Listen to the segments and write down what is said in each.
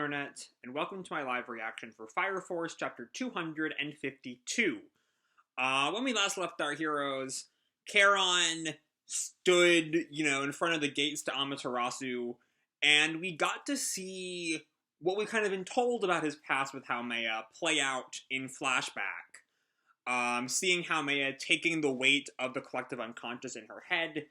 Internet, and welcome to my live reaction for Fire Force Chapter 252. When we last left our heroes, Charon stood, in front of the gates to Amaterasu, and we got to see what we've kind of been told about his past with Haumea play out in flashback. Seeing Haumea taking the weight of the collective unconscious in her head,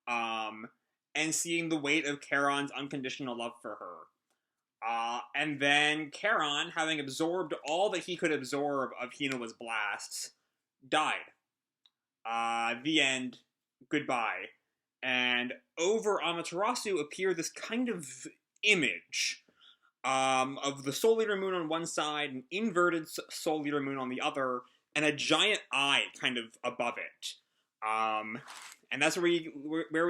and seeing the weight of Charon's unconditional love for her. And then Charon, having absorbed all that he could absorb of Hinawa's blasts, died. The end. Goodbye. And over Amaterasu appeared this kind of image of the Soul Eater Moon on one side, an inverted Soul Eater Moon on the other, and a giant eye kind of above it. And that's where we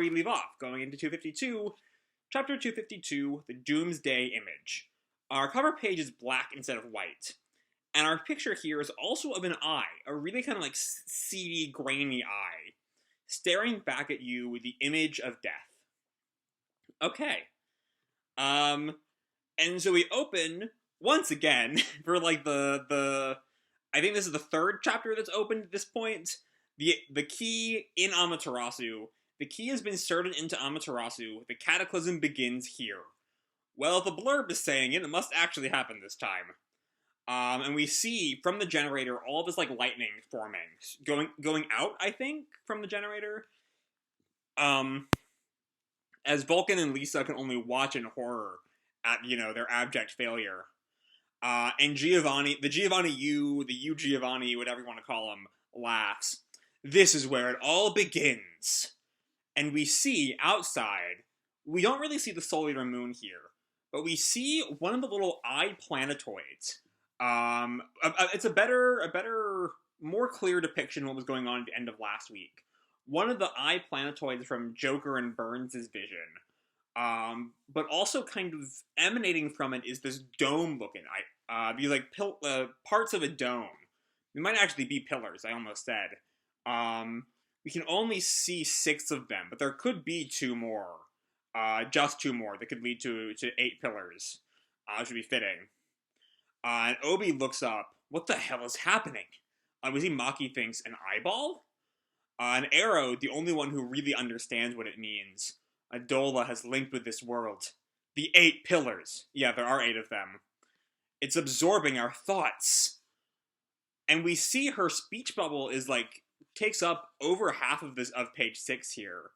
leave off, going into 252, Chapter 252, The Doomsday Image. Our cover page is black instead of white. And our picture here is also of an eye, a really kind of like seedy, grainy eye, staring back at you with the image of death. Okay. And so we open, once again, for like I think this is the third chapter that's opened at this point. The key in Amaterasu. The key has been inserted into Amaterasu. The Cataclysm begins here. Well, the blurb is saying it must actually happen this time. And we see from the generator all this like lightning forming, going out, I think, from the generator. As Vulcan and Lisa can only watch in horror at their abject failure. And Giovanni, the Giovanni, whatever you want to call him, laughs. This is where it all begins. And we see outside, we don't really see the Soul Eater Moon here, but we see one of the little eye planetoids. It's a better, more clear depiction of what was going on at the end of last week. One of the eye planetoids from Joker and Burns' vision, but also kind of emanating from it is this dome-looking eye. These like parts of a dome. They might actually be pillars, I almost said. We can only see 6 of them, but there could be 2 more. Just 2 more that could lead to 8 pillars. Which would be fitting. And Obi looks up. What the hell is happening? We see Maki thinks an eyeball? And Arrow, the only one who really understands what it means. Adola has linked with this world. The 8 pillars. Yeah, there are 8 of them. It's absorbing our thoughts. And we see her speech bubble is like takes up over half of page 6 here.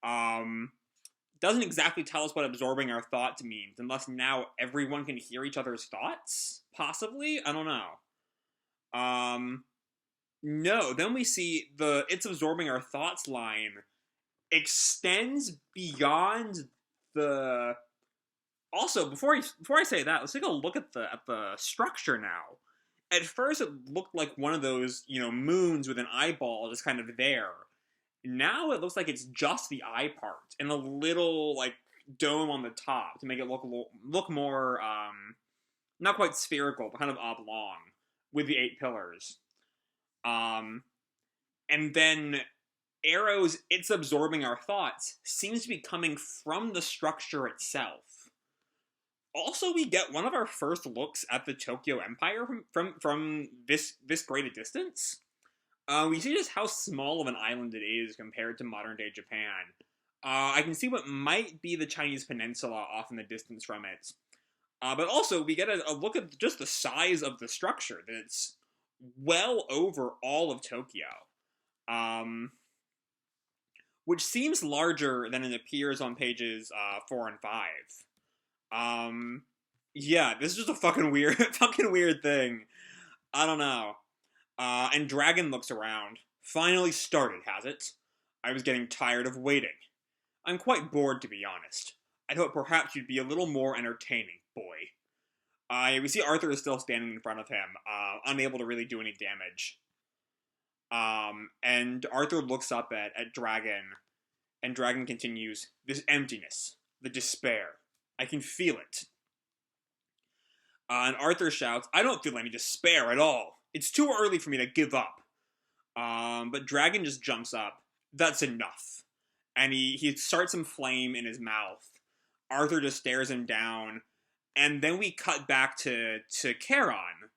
Doesn't exactly tell us what absorbing our thoughts means, unless now everyone can hear each other's thoughts? Possibly? I don't know. No, then we see it's absorbing our thoughts line extends beyond the... Also, before I say that, let's take a look at the structure now. At first, it looked like one of those, moons with an eyeball just kind of there. Now it looks like it's just the eye part and a little, like, dome on the top to make it look more, not quite spherical, but kind of oblong with the 8 pillars. And then Arrow's "it's absorbing our thoughts" seems to be coming from the structure itself. Also, we get one of our first looks at the Tokyo Empire from this great a distance. We see just how small of an island it is compared to modern-day Japan. I can see what might be the Chinese peninsula off in the distance from it. But also, we get a look at just the size of the structure. That it's well over all of Tokyo. Which seems larger than it appears on pages 4 and 5. Yeah, this is just a fucking weird thing. I don't know. And Dragon looks around. Finally started, has it? I was getting tired of waiting. I'm quite bored, to be honest. I thought perhaps you'd be a little more entertaining, boy. We see Arthur is still standing in front of him, unable to really do any damage. And Arthur looks up at Dragon, and Dragon continues, this emptiness, the despair. I can feel it. And Arthur shouts, I don't feel any despair at all. It's too early for me to give up. But Dragon just jumps up. That's enough. And he starts some flame in his mouth. Arthur just stares him down. And then we cut back to Charon,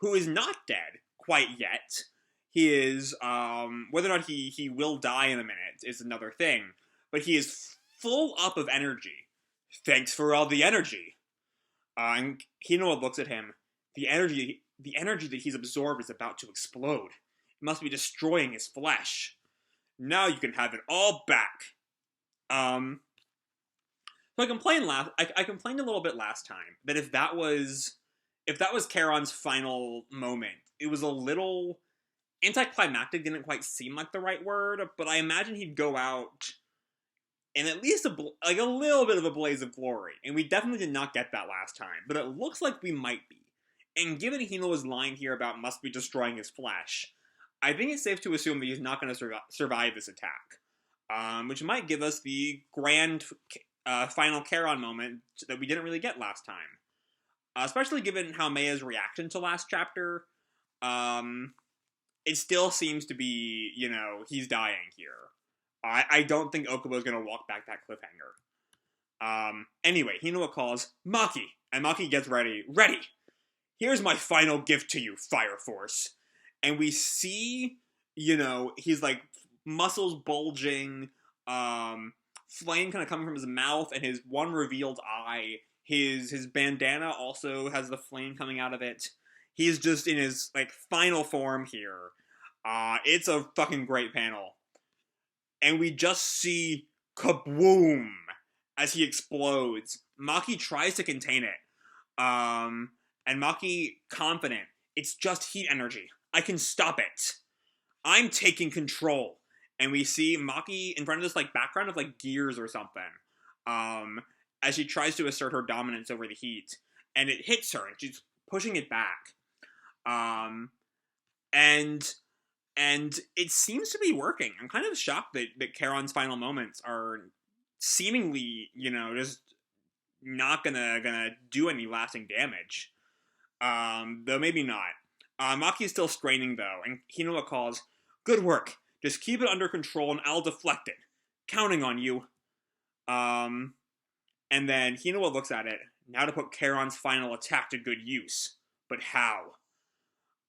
who is not dead quite yet. He is, whether or not he will die in a minute is another thing, but he is full up of energy. Thanks for all the energy. And Hinawa looks at him. The energy that he's absorbed is about to explode. It must be destroying his flesh. Now you can have it all back. So I complained a little bit last time that if that was Charon's final moment, it was a little anticlimactic. Didn't quite seem like the right word, but I imagine he'd go out in at least a little bit of a blaze of glory, and we definitely did not get that last time. But it looks like we might be. And given Hinawa's line here about must be destroying his flesh, I think it's safe to assume that he's not going to survive this attack, which might give us the grand final Charon moment that we didn't really get last time. Especially given how Meia's reaction to last chapter, it still seems to be, he's dying here. I don't think Okubo's going to walk back that cliffhanger. Anyway, Hinawa calls Maki, and Maki gets ready. Ready! Here's my final gift to you, Fire Force. And we see, he's like muscles bulging, flame kind of coming from his mouth, and his one revealed eye. His bandana also has the flame coming out of it. He's just in his final form here. It's a fucking great panel. And we just see kaboom as he explodes. Maki tries to contain it. And Maki, confident, it's just heat energy. I can stop it. I'm taking control. And we see Maki in front of this background of gears or something. As she tries to assert her dominance over the heat. And it hits her, and she's pushing it back. And it seems to be working. I'm kind of shocked that Charon's final moments are seemingly, just not gonna do any lasting damage. Though maybe not. Maki is still straining, though, and Hinawa calls, "Good work. Just keep it under control and I'll deflect it. Counting on you." And then Hinawa looks at it. Now to put Charon's final attack to good use. But how?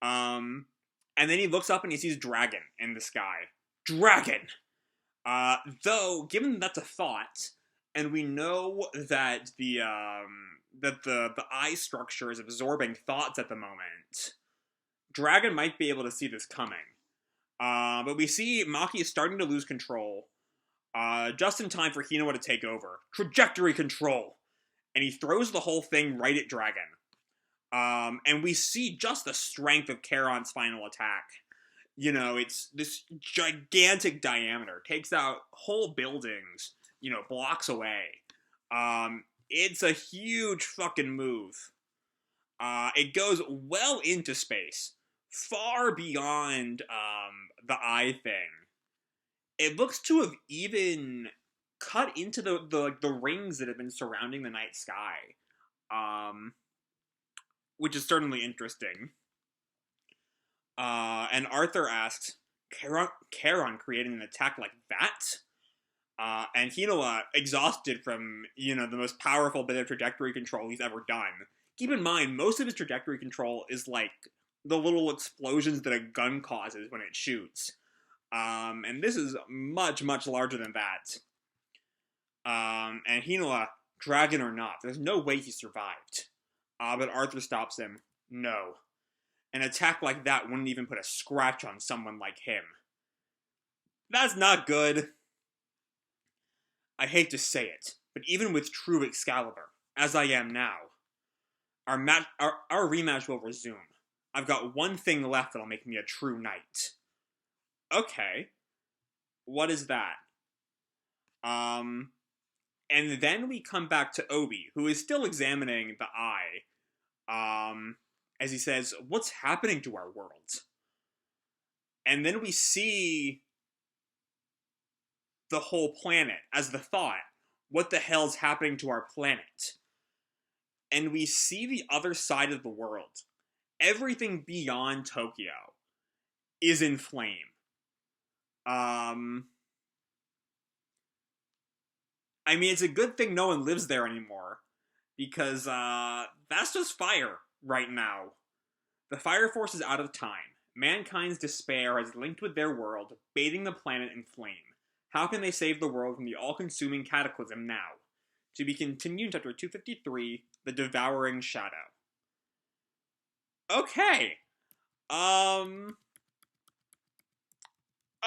And then he looks up and he sees Dragon in the sky. Dragon! Though, given that's a thought, and we know that the eye structure is absorbing thoughts at the moment, Dragon might be able to see this coming. But we see Maki is starting to lose control, just in time for Hinawa to take over. Trajectory control! And he throws the whole thing right at Dragon. And we see just the strength of Charon's final attack. It's this gigantic diameter, takes out whole buildings, blocks away. It's a huge fucking move. It goes well into space, far beyond the eye thing. It looks to have even cut into the rings that have been surrounding the night sky. Which is certainly interesting. And Arthur asks, Charon creating an attack like that? And Hinawa, exhausted from, the most powerful bit of trajectory control he's ever done. Keep in mind, most of his trajectory control is the little explosions that a gun causes when it shoots. And this is much, much larger than that. And Hinawa, Dragon or not, there's no way he survived. But Arthur stops him. No. An attack like that wouldn't even put a scratch on someone like him. That's not good. I hate to say it, but even with true Excalibur, as I am now, our rematch will resume. I've got one thing left that'll make me a true knight. Okay. What is that? And then we come back to Obi, who is still examining the eye. As he says, what's happening to our world? And then we see the whole planet as the thought. What the hell's happening to our planet? And we see the other side of the world. Everything beyond Tokyo is in flame. It's a good thing no one lives there anymore. because that's just fire right now. The Fire Force is out of time. Mankind's despair has linked with their world, bathing the planet in flame. How can they save the world from the all-consuming cataclysm now? To be continued in chapter 253, The Devouring Shadow. Okay.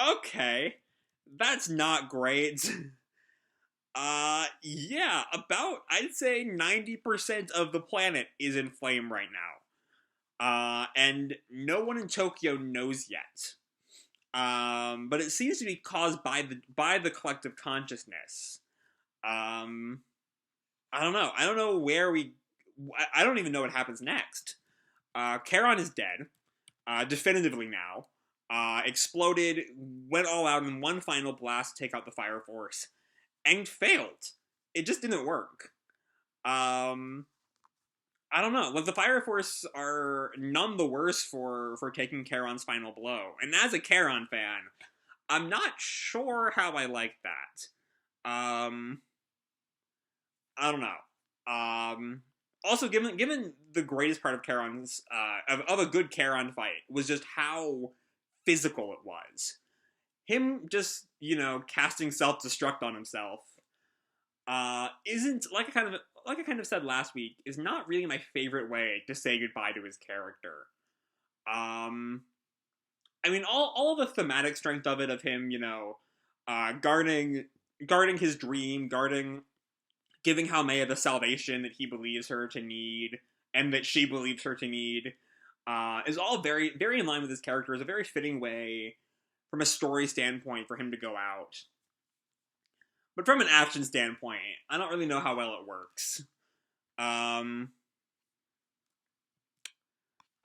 Okay. That's not great. Yeah, about, I'd say 90% of the planet is in flame right now. And no one in Tokyo knows yet. But it seems to be caused by the collective consciousness. I don't know. I don't know where I don't even know what happens next. Charon is dead. Definitively now. Exploded, went all out in one final blast to take out the Fire Force, and failed. It just didn't work. I don't know. Like, the Fire Force are none the worse for taking Charon's final blow. And as a Charon fan, I'm not sure how I like that. I don't know. Also, given the greatest part of Charon's of a good Charon fight was just how physical it was. Him just, casting self-destruct on himself isn't, like I kind of said last week, is not really my favorite way to say goodbye to his character. I mean, all the thematic strength of it, of him, guarding his dream, giving Haumea the salvation that he believes her to need, and that she believes her to need, is all very, very in line with his character. Is a very fitting way, from a story standpoint, for him to go out. But from an action standpoint, I don't really know how well it works. I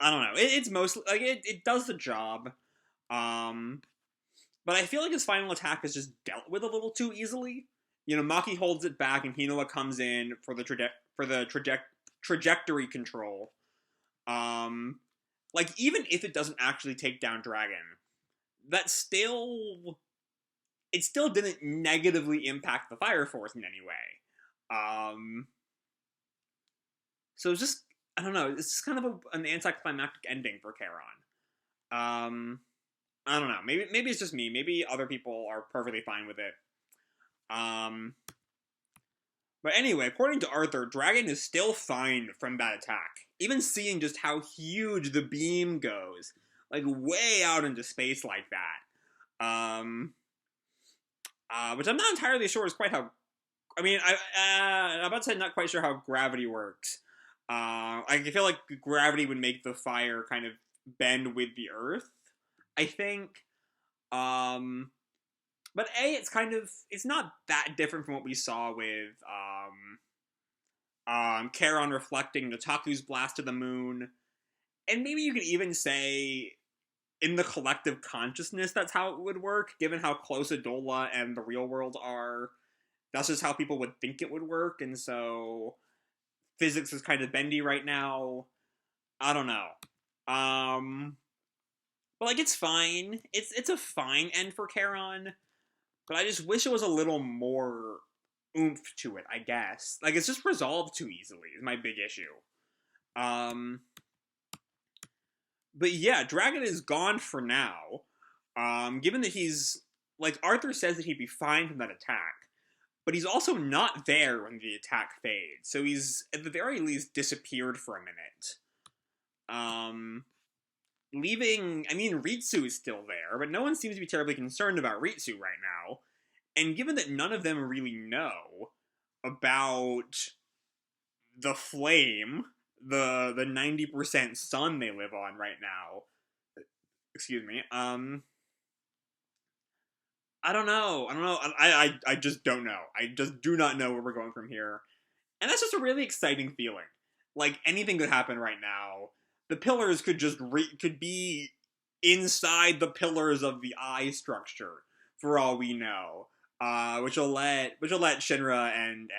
don't know. It's mostly, like, it does the job. But I feel like his final attack is just dealt with a little too easily. Maki holds it back, and Hinawa comes in for the trajectory control. Like, even if it doesn't actually take down Dragon, it still didn't negatively impact the Fire Force in any way. So it's just, I don't know, it's just kind of an anticlimactic ending for Charon. I don't know, maybe it's just me, maybe other people are perfectly fine with it. But anyway, according to Arthur, Dragon is still fine from that attack. Even seeing just how huge the beam goes, like way out into space like that. Which I'm not entirely sure is quite how, I mean, I'm about to say not quite sure how gravity works. I feel like gravity would make the fire kind of bend with the earth, I think. But it's not that different from what we saw with, Charon reflecting Notaku's blast to the moon. And maybe you could even say, in the collective consciousness, that's how it would work, given how close Adola and the real world are. That's just how people would think it would work, and so physics is kind of bendy right now. I don't know. But, like, it's fine. It's a fine end for Charon, but I just wish it was a little more oomph to it, I guess. Like, it's just resolved too easily, is my big issue. But yeah, Dragon is gone for now. Given that he's, like, Arthur says that he'd be fine from that attack, but he's also not there when the attack fades, so he's, at the very least, disappeared for a minute. Leaving, I mean, Ritsu is still there, but no one seems to be terribly concerned about Ritsu right now, and given that none of them really know about the flame, the 90% sun they live on right now, excuse me, I don't know. I just don't know. I just do not know where we're going from here. And that's just a really exciting feeling. Like, anything could happen right now. The pillars could just could be inside the pillars of the eye structure, for all we know. Which will let Shinra and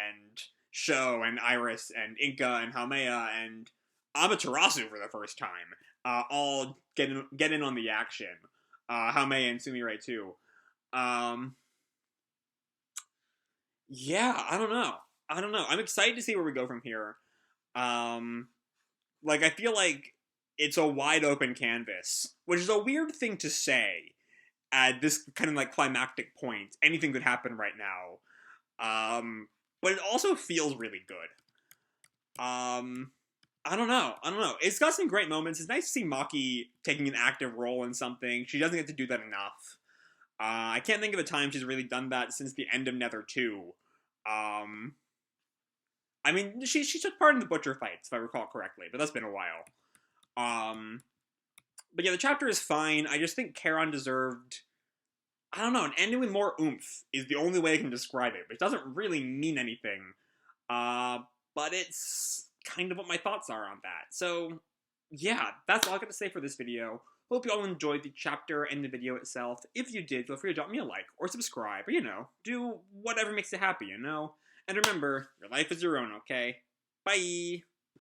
Sho and Iris and Inka and Haumea and Amaterasu for the first time all get in on the action. Haumea and Sumire too. Yeah, I don't know. I don't know. I'm excited to see where we go from here. Like, I feel like it's a wide open canvas, which is a weird thing to say at this kind of like climactic point. Anything could happen right now. But it also feels really good. I don't know. It's got some great moments. It's nice to see Maki taking an active role in something. She doesn't get to do that enough. I can't think of a time she's really done that since the end of Nether 2. I mean, she took part in the Butcher fights, if I recall correctly, but that's been a while. But yeah, the chapter is fine. I just think Charon deserved, I don't know, an ending with more oomph is the only way I can describe it, which doesn't really mean anything. But it's kind of what my thoughts are on that. So, yeah, that's all I got to say for this video. Hope you all enjoyed the chapter and the video itself. If you did, feel free to drop me a like or subscribe, or, do whatever makes you happy, And remember, your life is your own, okay? Bye!